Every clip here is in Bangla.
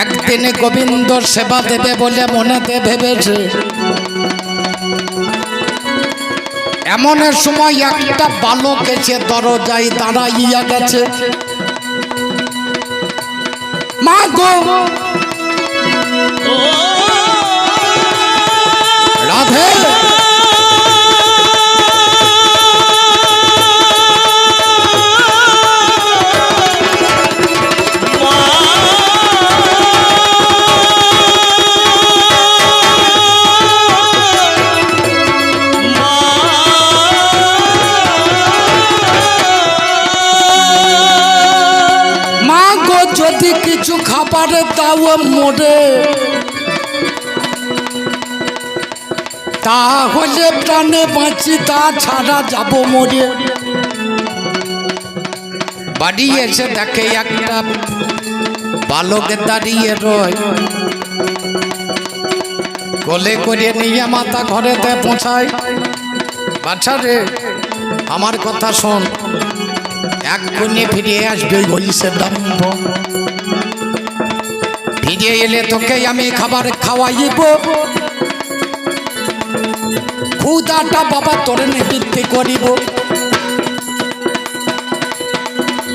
একদিনে গোবিন্দর সেবা দেবে বলে মনেতে ভেবেছে। এমন সময় একটা বালক এসে দরজায় দাঁড়াইয়া গেছে। মা গো রাধে, যদি কিছু খাবারে দাও মোড়ে, তাহলে প্রাণে বাঁচি, তা ছাড়া যাব মরে। বাড়ি এসে দেখে একটা বালকে দাঁড়িয়ে রয়, কোলে করে নিয়ে মাতা ঘরেতে পৌঁছায়। বাচ্চা রে, আমার কথা শোন, এক্ষুনি ফিরে আসবে বলিছে দাম্ভ। ফিরে এলে তোকে আমি খাবার খাওয়াইব, ক্ষুধাটা বাবা তোর নিবৃত্তি করিব।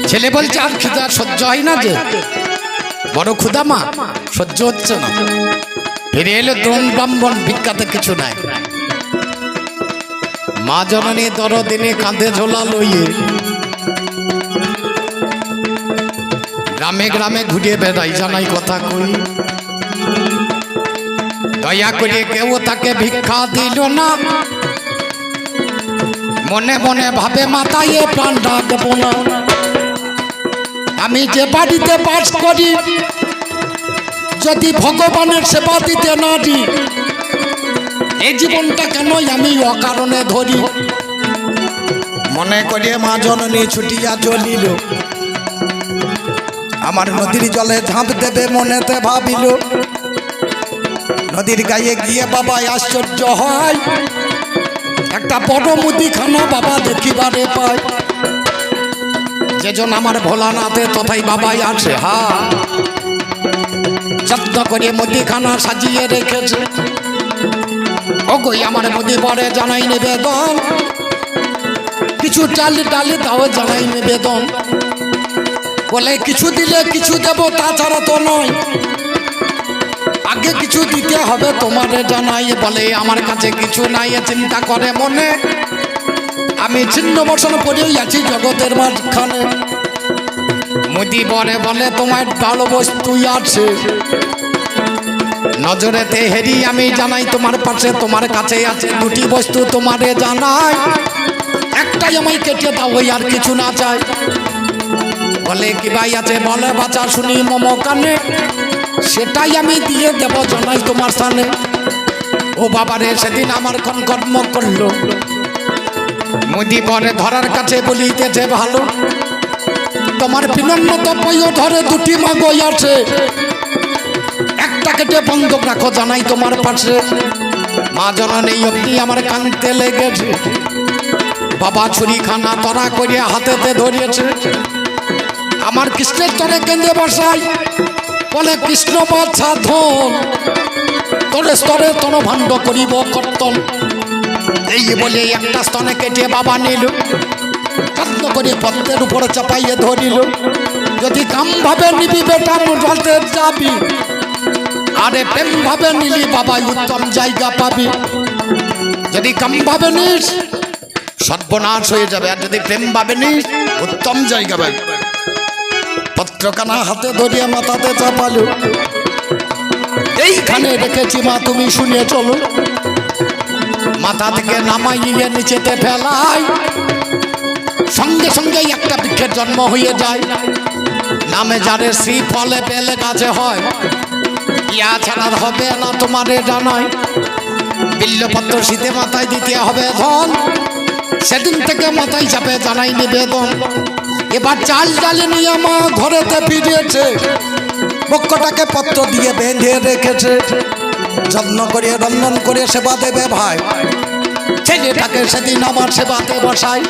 ছেলে বলছে আর ক্ষুধা সহ্য হয় না, যে বড় ক্ষুধা মা, সহ্য হচ্ছে না। ফিরে এলে দ্রোণ ব্রাহ্মণ, ভিক্ষাতে কিছু নাই। মা জননী দরদিনে কাঁধে ঝোলা লইয়ে গ্রামে গ্রামে ঘুরে বেড়াই, জানাই কথা কই। দয়া করে কেউ তাকে ভিক্ষা দিল না, মনে মনে ভাবে মাথায় প্রাণ রাখবো না। আমি যে বাড়িতে বাস করি, যদি ভগবানের সেবা দিতে না দিই, এই জীবনটা কেন আমি অকারণে ধরি। মনে করে মা জননী ছুটিয়া চলিল, আমার নদীর জলে ঝাঁপ দেবে মনেতে ভাবিল। নদীর গায়ে গিয়ে বাবা আশ্চর্য হয়, একটা বড় মুদিখানা বাবা দেখিবারে পায়। যেজন আমার ভোলানাথে তথাই বাবাই আছে। হা, যত্ন করে মুদিখানা সাজিয়ে রেখেছে। ওগোই আমার মুদি পরে জানাই নিবেদন, কিছু চালি ডালি তাও জানাই নিবেদন। বলে কিছু দিলে কিছু দেব, তাছাড়া তো নয়, আগে কিছু দিতে হবে তোমারে জানাই। বলে আমার কাছে কিছু নাই, চিন্তা করে মনে, আমি ছিন্ন বসন করেই আছি জগতের মাঝখানে। মুদি বরে বলে তোমার ভালো বস্তুই আছে, নজরেতে হেরি আমি জানাই তোমার পাশে, তোমার কাছে আছে দুটি বস্তু তোমারে জানাই। একটাই আমায় কেটে দাও, ওই আর কিছু না চাই। বলে কি ভাই আছে, বলে বাচ্চা শুনি মম কানে, সেটাই আমি দিয়ে দেব জানাই তোমার স্থানে। ও বাবারে, সেদিন আমার কোন কর্ম করলো, মুদি পরে ধরার কাছে বলিতেছে ভালো, তোমার বিনম্রতা বইও ধরে দুটি মাগই আছে, একটা কেটে বন্ধক রাখো জানাই তোমার পাশে। মা জননী অগ্নি আমার কানতে লেগেছে, বাবা ছুরি খানা তরা করে হাতেতে ধরিয়েছে। আমার কৃষ্ণের তরে কেন্দ্রে বসাই, বলে কৃষ্ণ বাচ্চা ধন, তোরে স্তরে তন ভাণ্ড করিব কর্তন। এই বলে একটা স্তনে কেটে বাবা নিল, যত্ন করে পত্রের উপরে চাপাইয়ে ধরিল। যদি কাম ভাবে নিবি বেটা রাতে যাবি, আরে প্রেম ভাবে নিলি বাবা উত্তম জায়গা পাবি। যদি কাম ভাবে নিস সর্বনাশ হয়ে যাবে, আর যদি প্রেম ভাবে নিস উত্তম জায়গা পাবি। পত্রখানা হাতে ধরিয়ে মাথাতে চাপালো, এইখানে রেখেছি মা তুমি শুনে চলো। মাথা থেকে নামাইয়ে নিচেতে ফেলাই, সঙ্গে সঙ্গে একটা বৃক্ষের জন্ম হয়ে যায়। নামে যারে শ্রী ফলে পেলে কাছে হয়, ইয়া ছাড়া হবে না তোমারে জানাই। বিল্লপত্র শীতে মাথায় দিতে হবে ধন, সেদিন থেকে মাথায় চাপে জানাই নিবেদন। এবার চাল ডালে নিয়ে মা ঘরেতে ফিরেছে, বক্ষটাকে পত্র দিয়ে বেঁধে রেখেছে। যত্ন করে রন্ধন করে সেবা দেবে ভাই, ছেলেটাকে সেদিন আমার সেবাতে বসাই।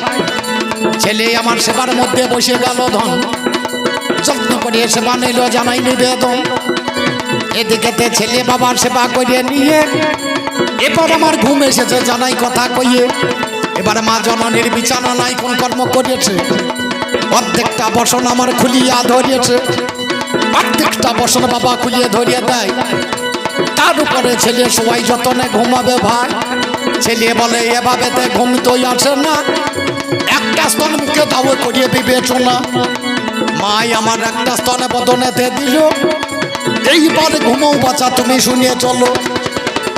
ছেলে আমার সেবার মধ্যে বসে গেল ধন, যত্ন করে সেবা নিল জানাই নিবেদন। এদিকেতে ছেলে বাবার সেবা করিয়ে নিয়ে এবার আমার ঘুম এসেছে জানাই কথা কইয়ে। এবার মা জননীর বিছানা নাই কোন কর্ম করিয়েছে, অর্ধেকটা বসন আমার খুলিয়া ধরিয়েছে, অর্ধেকটা বসন বাবা খুলিয়ে ধরিয়ে দেয়। তার উপরে ছেলে সবাই যতনে ঘুমাবে ভাই। ছেলে বলে এভাবেতে ঘুম তোই আসে না, একটা স্তন মুখে দাও করিয়ে বিবেচনা। মাই আমার একটা স্তনে বদনেতে দিল, এইবার ঘুমও বাচ্চা তুমি শুনিয়ে চলো।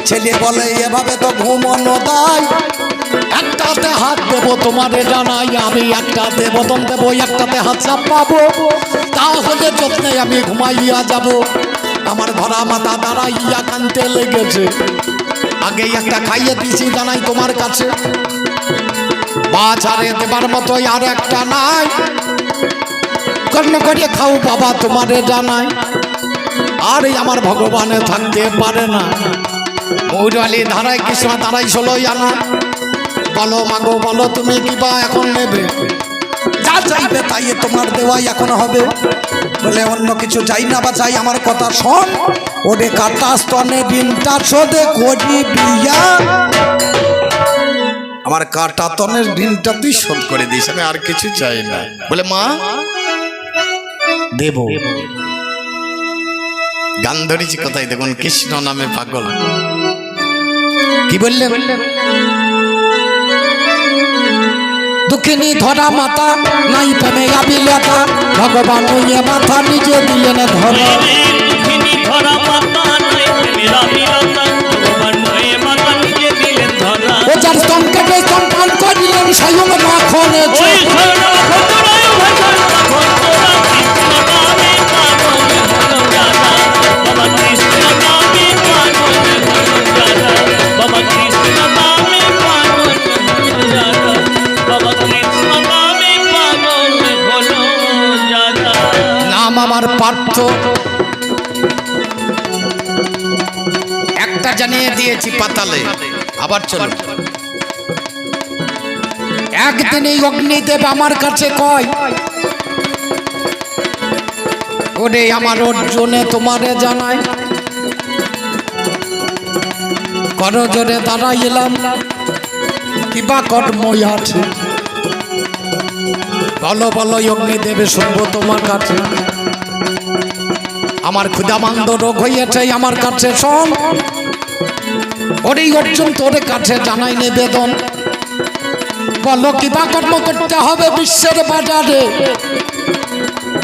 ছেলে বলে এভাবে তো ঘুমানো দায়, একটাতে হাত দেবো তোমারে জানাই, আমি একটাতে বদন দেবো, একটাতে হাত চাপাবো, তাহলে যত্নে আমি ঘুমাইয়া যাব। আমার ধরা মাথা দাঁড়াইয়া কানতে লেগেছে, আগেই একটা খাইয়ে দিয়েছি জানাই তোমার কাছে, বাছারে দেবার মতোই আর একটা নাই, কর্ম করে খাও বাবা তোমারে জানাই। আর আমার ভগবানে থাকতে পারে না, মৌরালি ধারায় কৃষ্ণ ধারাই 16 আনা। বলো মাগো বলো তুমি কিবা এখন নেবে, যা চাইবে তাই তোমার দেওয়াই এখন হবে। বলে অন্য কিছু চাই না বা চাই আমার কথা শোন, ওরে কাটা স্তনে দিনটা শোধে করি বিয়া, আমার কাটা তনের দিনটা তুই শোধ করে দিস, আমি আর কিছু চাই না। বলে মা দেব, গান ধরেছি কোথায় দেখুন, কৃষ্ণ নামে পাগল। কি বললে? দুঃখিনী ধরা মাতা নাই প্রেমে আবিলতা, ভগবান ওই মাথা নিজে দিলেন ধরা। দুঃখিনী ধরা মাতা নাই প্রেমে আবিলতা, ভগবান ওই মাথা নিজে দিলেন ধরা। ও যার স্তন কেটে স্তনপান করিলেন স্বয়ং মাখনে ওই স্বয়ং মাখনে ভজন মাখন তোরা, কৃষ্ণ নামে পাগল হলো যারা, বাবা কৃষ্ণ নামে পাগল হলো যারা, বাবা কৃষ্ণ নামে পাগল হলো যারা, বাবা কৃষ্ণ নামে পাগল হলো যারা। নাম আমার পার্থ, একটা জানিয়ে দিয়েছি পাতালে। আবার চলো, একদিন এই অগ্নিদেব আমার কাছে কয়, ওরে আমার অর্জুনে তোমারে জানাই, করো জোরে দাঁড়াইলাম কিবা কর্মই আছে, বলো বলো অগ্নিদেবে শুনবো তোমার কাছে। আমার ক্ষুধামান্দ রোগ হইয়াছে আমার কাছে শোন, ওরে অর্জুন তোর কাছে জানাই নিবেদন, বলো কিবা কর্ম করতে হবে বিশ্বের বাজারে,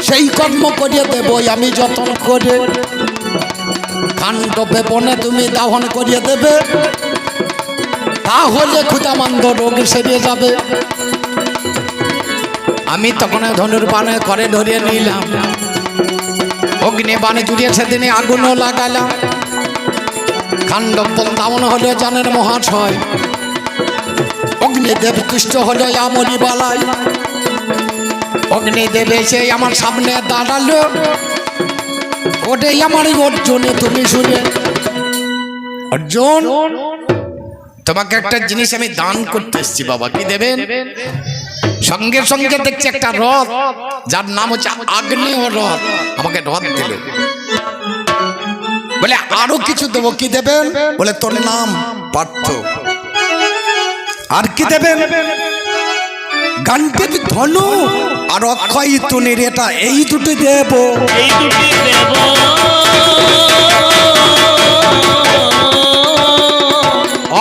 সেই কর্ম করিয়ে দেব আমি যতন করে। খান্ডবে বনে তুমি দাহন করিয়ে দেবে, তাহলে ক্ষুধামান্দ রোগ সেরে যাবে। আমি তখন ধনুর বানে করে ধরিয়ে নিলাম, অগ্নি বানে জুড়িয়ে সেদিনে আগুনও লাগালাম। খান্ডব দামন হলে জানের মহাশয়, অগ্নিদেব তুষ্ট হলো আমরি বালাই। অগ্নিদেব এসে আমার সামনে দাঁড়ালো, ওটাই আমার অর্জুনে তুমি শুনে। অর্জুন তোমাকে একটা জিনিস আমি দান করতে এসেছি বাবা, কি দেবেন? সঙ্গে সঙ্গে দেখছি একটা রথ, যার নাম হচ্ছে আগ্নেয় রথ, আমাকে রথ দিল। বলে আরো কিছু দেবো, কি দেবেন? বলে তোর নাম পার্থ। আর কি দেবেন? গান্ডীব ধনু আর অক্ষয় তুনির, এটা এই দুটি দেব, এই দুটি দেব।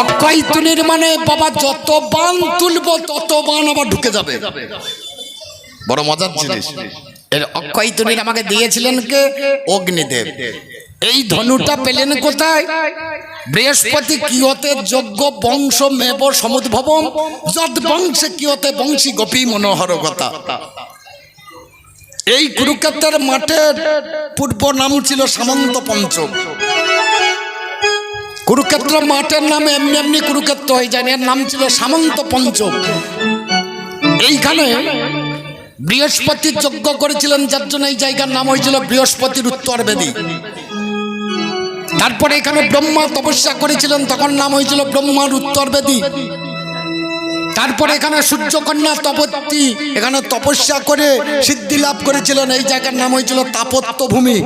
অক্ষয় তুনির মানে বাবা যত বান তুলবো তত বান আবার ঢুকে যাবে, বড় মজার জিনিস। এর অক্ষয় তুনির আমাকে দিয়েছিলেন কে? অগ্নিদেব। এই ধনুটা পেলেন কোথায়? বৃহস্পতি কিয়তে যজ্ঞ বংশ মেব সমুদ্ভবম, যদ বংশে কিয়তে বংশী গোপী মনোহর কথা। এই কুরুক্ষেত্রের মাঠের পূর্ব নাম ছিল সামন্ত পঞ্চক। কুরুক্ষেত্র মাঠের নামে এমনি এমনি কুরুক্ষেত্র হয়ে যায়, এর নাম ছিল সামন্ত পঞ্চক। এইখানে বৃহস্পতি যজ্ঞ করেছিলেন, যার জন্য এই জায়গার নাম হয়েছিল বৃহস্পতির উত্তর বেদী। তারপরে এখানে ব্রহ্মা তপস্যা করেছিলেন, তখন নাম হয়েছিল ব্রহ্মার উত্তর বেদী। তারপরে এখানে সূর্যকন্যা তপত্রী এখানে তপস্যা করে সিদ্ধি লাভ করেছিলেন, এই জায়গার নাম হয়েছিল তাপত্য ভূমি।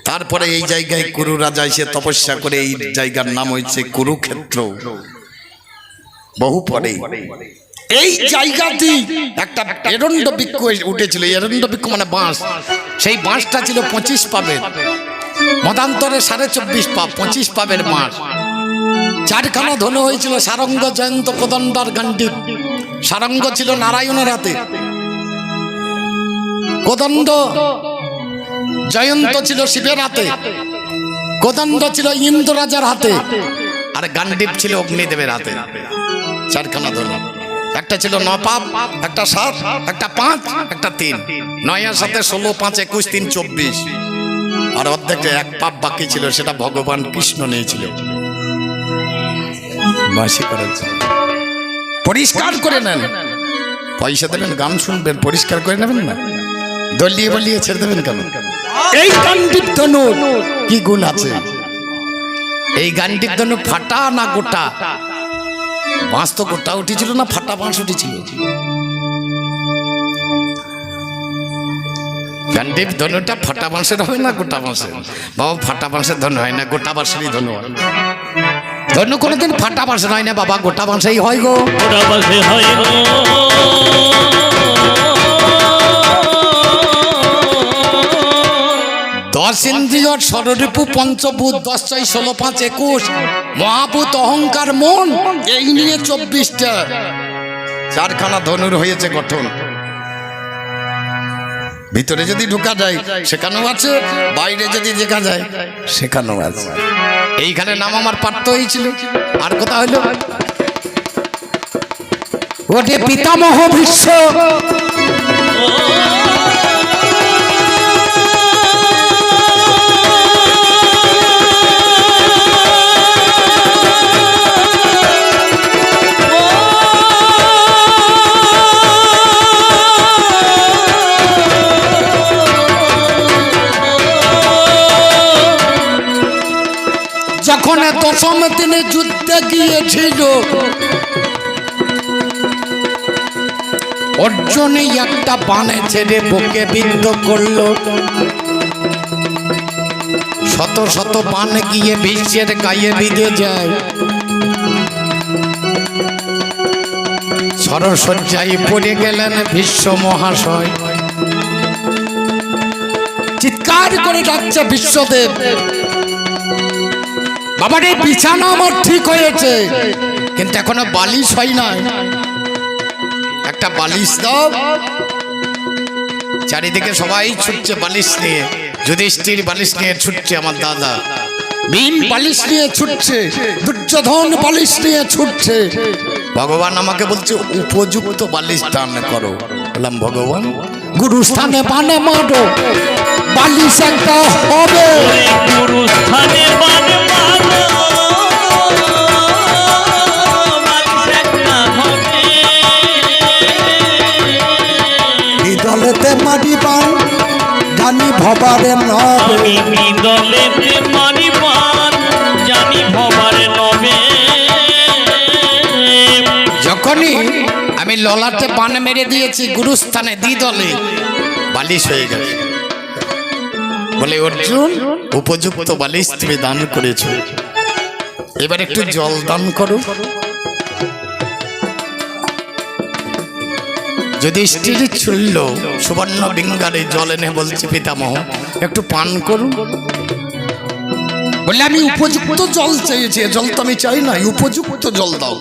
তারপরে এই জায়গায় কুরু রাজা এসে তপস্যা করে এই জায়গার নাম হয়েছে কুরুক্ষেত্র। বহু পরে এই জায়গাতেই একটা এরণ্ড বৃক্ষ উঠেছিল। এরণ্ড বৃক্ষ মানে বাঁশ। সেই বাঁশটা ছিল 25 পাবের, মতান্তরে 24.5 পাব, 25 পাবের বাঁশ। চারখানা ধনু হয়েছিল, সারঙ্গ, জয়ন্ত, কোদণ্ড আর গান্ডীব। সারঙ্গ ছিল নারায়ণের হাতে, কোদণ্ড জয়ন্ত ছিল শিবের হাতে, কোদণ্ড ছিল ইন্দ্র রাজার হাতে, আর গান্ডীব ছিল অগ্নিদেবের হাতে। চারখানা ধনু, একটা ছিল 9 পাপ, একটা 7, একটা 5, একটা 3। 9 এর সাথে 16, 5, 21, 3, 24। আর অর্ধেকটা 1 পাপ বাকি ছিল, সেটা ভগবান কৃষ্ণ নিয়েছিল। বাসি করেছে, পরিষ্কার করে নেন। পয়সা দেবেন, গান শুনবেন, পরিষ্কার করে নেবেন না, দলিয়ে বলিয়ে ছেড়ে দেবেন কেন? এই গান্ডীব ধনু কি গুণ আছে? এই গান্ডীব ধনু ফাটা না গোটা? বাঁশ তো গোটা উঠেছিল না ফাটা বাঁশ উঠেছিল? গান্ডীব ধনুটা ফাটা বাঁশের হয় না গোটা বাঁশের? বাবা, ফাটা বাঁশের ধনু হয় না, গোটা বাঁশেরই ধনু হয়। ধনু কোনোদিন ফাটা বাঁশের হয় না বাবা, গোটা বাঁশেই হয় গো। গোটা বাঁশে হয় গো। 10 ইন্দ্রিয়, ষড়রিপু, পঞ্চভূত, 10, 6, 16, 5, 21, মহাভূত, অহংকার, মন, এই নিয়ে 24টা চারখানা ধনুর হয়েছে গঠন। ভিতরে যদি ঢোকা যায় সেখানেও আছে, বাইরে যদি দেখা যায় সেখানেও আছে। এইখানে নাম আমার পাঠ্য হয়েছিল। আর কথা হইল, ওটে পিতামহ ভীষ্ম, যখন দশম দিনে যুদ্ধে গিয়েছিল, অর্জুনই একটা বানে ছেড়ে বুকে বিদ্ধ করলো। শত শত বান গিয়ে ভীষ্মের গায়ে বিঁধে যায়। সরসজ্জায় পড়ে গেলেন ভীষ্ম মহাশয়। চিৎকার করে ডাকছে বিশ্বদেব, বাবার এই বিছানা আমার ঠিক হয়েছে, কিন্তু এখনো বালিশ হয় নাই, একটা বালিশ দাও। চারিদিকে সবাই ছুটছে বালিশ নিয়ে। যুধিষ্ঠির বালিশ নিয়ে ছুটছে, আমার দাদা ভীম বালিশ নিয়ে ছুটছে, দুর্যোধন বালিশ নিয়ে ছুটছে। ভগবান আমাকে বলছে উপযুক্ত বালিশ দান করো। বললাম ভগবান, গুরুস্থানে বানে মারো, বালিশ একটা হবে। গুরুস্থানে বানে মারো, বালিশ একটা হবে। বিদলেতে মারিবান জানি ভবারে নবে, আমি বিদলেতে মারিবান জানি ভবারে নবে। যখনই আমি ললাটে বান মেরে দিয়েছি, গুরুস্থানে দ্বিদলে বালিশ হয়ে গেছে। বলে অর্জুন, উপযুক্ত বালিশ তুমি দান করেছো, এবার একটু জল দান করো। যুধিষ্ঠির ছুড়ল সুবর্ণ বিঙ্গারে জল এনে বলছে পিতামহ একটু পান করুন। বললে আমি উপযুক্ত জল চেয়েছি, জল তো আমি চাই না, উপযুক্ত জল দাও।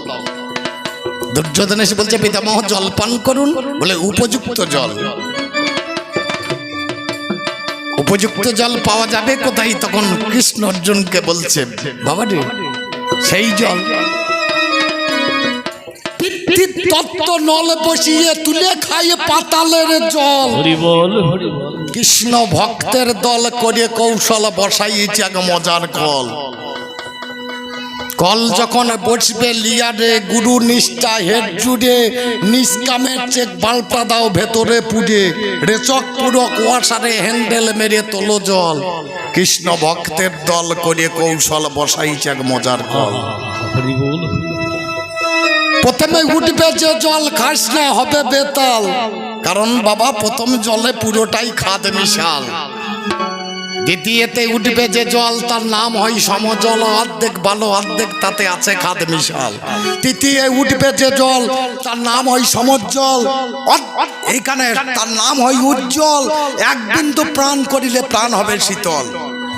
দুর্যোধন এসে বলছে পিতামহ জল পান করুন। বলে উপযুক্ত জল। উপযুক্ত জল পাওয়া যাবে কোথায়? তখন কৃষ্ণ অর্জুনকে বলছে বাবা রে, সেই জল তত্ত্ব নল বসিয়ে তুলে খাইয়ে পাতালের জল। হরি বল, হরি বল। কৃষ্ণ ভক্তের দল করে কৌশল বসাইছে এক মজার কল। কল যখন বসবে লিয়ারে, গুরু নিষ্ঠা হেড জুড়ে, নিষ্কামের চেক বাল্পা দাও ভেতরে পুড়ে, রেচক পুরো কুয়াশারে হ্যান্ডেল মেরে তোলো জল। কৃষ্ণ ভক্তের দল করে কৌশল বসাইছে এক মজার কল। হরি বল। প্রথমে উঠবে যে জল খাস না হবে বেতাল, কারণ বাবা প্রথম জলে পুরোটাই খাদ মিশাল। দ্বিতীয়তে উঠবে যে জল তার নাম হয় সমজল, অর্ধেক ভালো অর্ধেক তাতে আছে খাদ মিশাল। তৃতীয় উঠবে যে জল তার নাম হয় সমজ্জল, এইখানে তার নাম হয় উজ্জ্বল। এক বিন্দু প্রাণ করিলে প্রাণ হবে শীতল।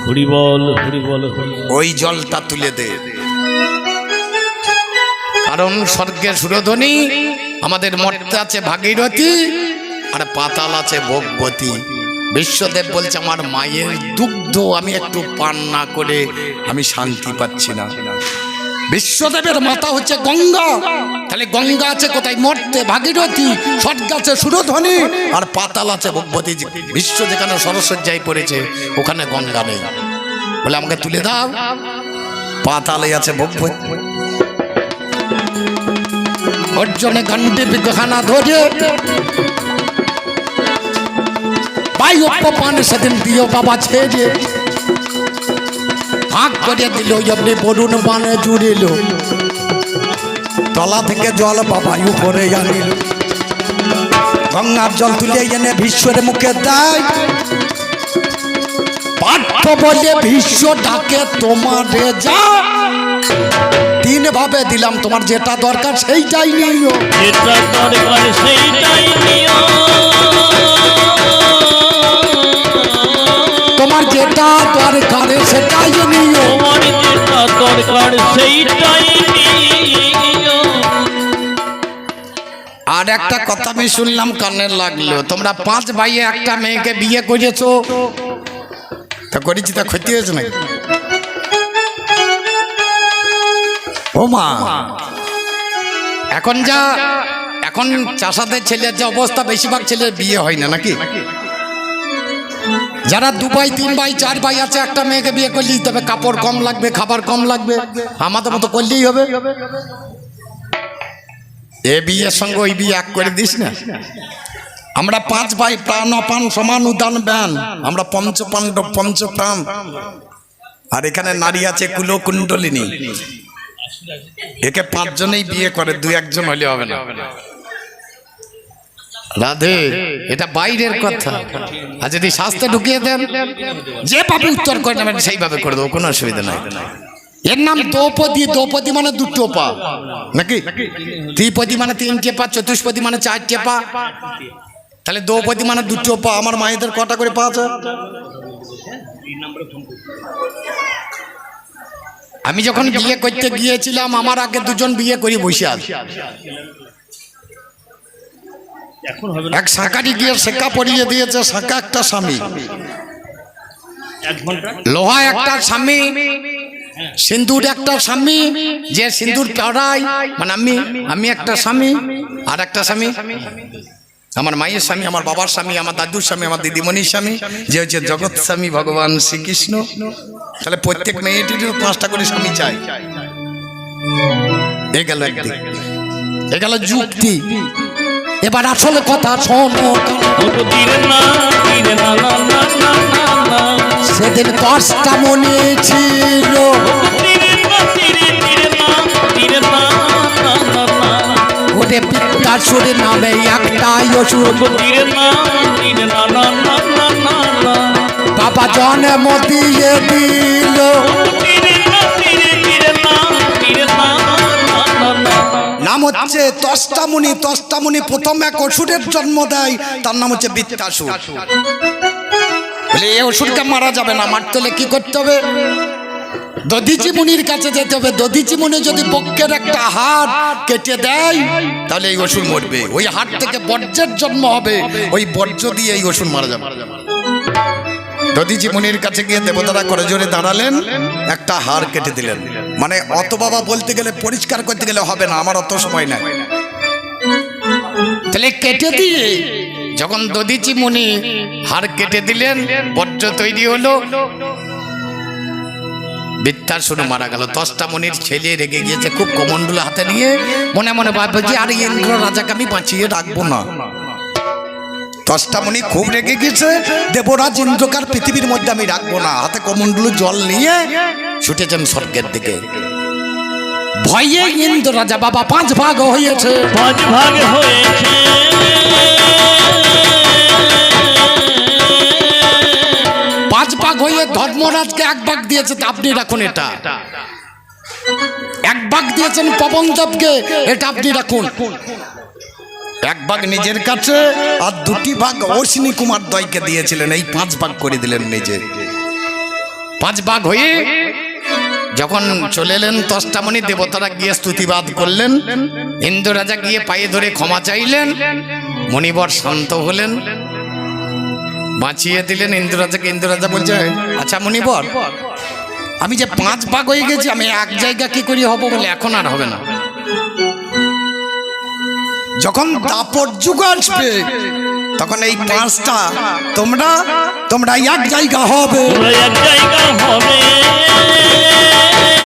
হরি বল হরি বল হরি বল। ওই জলটা তুলে দে, কারণ স্বর্গের সুরধ্বনি আমাদের মর্তে আছে ভাগীরথী আর পাতাল আছে ভোগবতী। বিশ্বদেব বলছে আমার মায়ের দুগ্ধ আমি একটু পান না করে আমি শান্তি পাচ্ছি না। বিশ্বদেবের মাতা হচ্ছে গঙ্গা, তাহলে গঙ্গা আছে কোথায়? মর্তে ভাগীরথী, স্বর্গ আছে সুরধ্বনি আর পাতাল আছে ভোগবতী। বিশ্ব যেখানে সরস্বজ্জায় পড়েছে ওখানে গঙ্গা নেই, বলে আমাকে তুলে দাও। পাতালে আছে ভোগবতী। অর্জনে গান্ডে বিঘানা ধরে ভাই অপমান সেদিন দিও বাবা ছেড়ে, ভাগ করে দিল আপনি বরুণ বানে জুড়িল, তলা থেকে জল বাবা উপরে আনিল। গঙ্গার জল তুলে এনে ভীষ্মের মুখে দেয়, পার্থ বলে ভীষ্ম ডাকে তোমারে যা। তিন ভাবে দিলাম, তোমার যেটা দরকার সেইটাই নিও, যেটা দরকার সেইটাই নিও, তোমার যেটা দরকার সেটাই নিও, তোমার যেটা দরকার সেইটাই নিও। আর একটা কথা আমি শুনলাম কানে লাগলো, তোমরা 5 ভাইয়ে একটা মেয়েকে বিয়ে করেছো, তা করেছি তা ক্ষতি হয়েছে নাকি? ও মা, এখন চাষাদের ছেলের যে অবস্থা, বেশিরভাগ ছেলের বিয়ে হয় না নাকি? যারা 2 ভাই 3 ভাই 4 ভাই আছে, একটা মেয়েকে বিয়ে করলেই তবে কাপড় কম লাগবে, খাবার কম লাগবে, আমাদের মতো করলেই হবে। এ বিয়ের সঙ্গে ওই বিয়ে এক করে দিস না। আমরা 5 ভাই, প্রাণ অপান সমান উদান ব্যান, আমরা পঞ্চপাণ্ডব পঞ্চপ্রাণ। আর এখানে নারী আছে কুলকুণ্ডলিনী, একে 5 জনেই বিয়ে করে, 2-1 জন হলে হবে না। রাধে, এটা বাইরের কথা। আর যদি শাস্ত্রে ঢুকিয়ে দেন, যে পাবে উত্তর করে নেবেন সেইভাবে করে দেবো, কোনো অসুবিধা নাই। এর নাম দ্রৌপদী। দ্রৌপদী মানে 2 পা নাকি? ত্রিপদী মানে 3টে পা, চতুষ্পদী মানে 4টে পা। তাহলে দ্রৌপদী মানে 2 পা। আমার মায়েদের কটা করে পা আছে? আমি যখন বিয়ে করতে গিয়েছিলাম, আমার আগে 2 জন বিয়ে করে বসে আছে। এক শাঁকারি গিয়ে শেখা পরিয়ে দিয়েছে, শাঁকা একটা স্বামী, লোহা একটা স্বামী, সিন্দুর একটা স্বামী, যে সিন্দুর পড়ায় মানে আমি একটা স্বামী, আর একটা স্বামী আমার মায়ের স্বামী, আমার বাবার স্বামী, আমার দাদুর স্বামী, আমার দিদিমণির স্বামী, যে হচ্ছে জগৎ স্বামী ভগবান শ্রীকৃষ্ণ। তাহলে প্রত্যেক মেয়েটিরও 5টা করে স্বামী চাই। এ গেল একদিক, এ গেল যুক্তি। এবার আসলে কথা শোনো, সেদিন 10টা মনে ছিল, ওরে পিত্তাসুর নামে একটাই অসুর, বাবা জন্ম দিয়ে দিল। নাম হচ্ছে তষ্টামুনি। তষ্টামুনি প্রথম এক অসুরের জন্ম দেয়, তার নাম হচ্ছে বৃত্তাসুর। বলে এই অসুরকে মারা যাবে না, মারতে হলে কি করতে হবে? দধিচি মুনির কাছে যেতে হবে। দধিচি মুনি যদি বক্ষের একটা হাড় কেটে দেয় তাহলে এই অসুর মরবে। ওই হাড় থেকে বর্জ্যের জন্ম হবে, ওই বর্জ্য দিয়ে এই অসুর মারা যাবে। দধিচি মুনির কাছে গিয়ে দেবতারা করে জোরে দাঁড়ালেন, একটা হাড় কেটে দিলেন। মানে অত বাবা বলতে গেলে, পরিষ্কার করতে গেলে হবে না, আমার অত সময় নাই। তাহলে কেটে দিয়ে যখন দধিচি মুনি হাড় কেটে দিলেন, বর্জ্য তৈরি হলো, বৃত্তাসুর মারা গেল। 10টা মুনির ছেলে রেগে গিয়েছে, খুব কমণ্ডল হাতে নিয়ে মনে মনে ভাববে যে আরে ইন্দ্র রাজাকে আমি বাঁচিয়ে রাখবো না। 10টা মুনি খুব রেগে গেছে, দেবরাজ ইন্দ্রকার পৃথিবীর মধ্যে আমি রাখবো না। হাতে কমণ্ডলু জল নিয়ে ছুটেছেন স্বর্গের দিকে। ভয়ে ইন্দ্র রাজা বাবা 5 ভাগ হয়েছে, 5 ভাগ হয়েছে, 5 ভাগ হয়ে ধর্মরাজকে এক ভাগ দিয়েছে, তা আপনি রাখুন এটা। এক ভাগ দিয়েছেন পবনদেবকে, এটা আপনি রাখুন। এক ভাগ নিজের কাছে আর 2টি ভাগ অশ্বিনী কুমার দ্বয়কে দিয়েছিলেন, এই 5 ভাগ করে দিলেন নিজে। 5 ভাগ হয়ে যখন চলে এলেন তষ্টামণি, দেবতারা গিয়ে স্তুতিবাদ করলেন, ইন্দ্র রাজা গিয়ে পায়ে ধরে ক্ষমা চাইলেন, মণিবর শান্ত হলেন, বাঁচিয়ে দিলেন ইন্দ্র রাজাকে। ইন্দ্র রাজা বলছে, আচ্ছা মণিবর, আমি যে 5 ভাগ হয়ে গেছি, আমি এক জায়গা কি করি হব? বলে এখন আর হবে না, যখন দাপর যুগ আসবে তখন এই 5টা তোমরা এক জায়গা হবে। এক জায়গা হবে।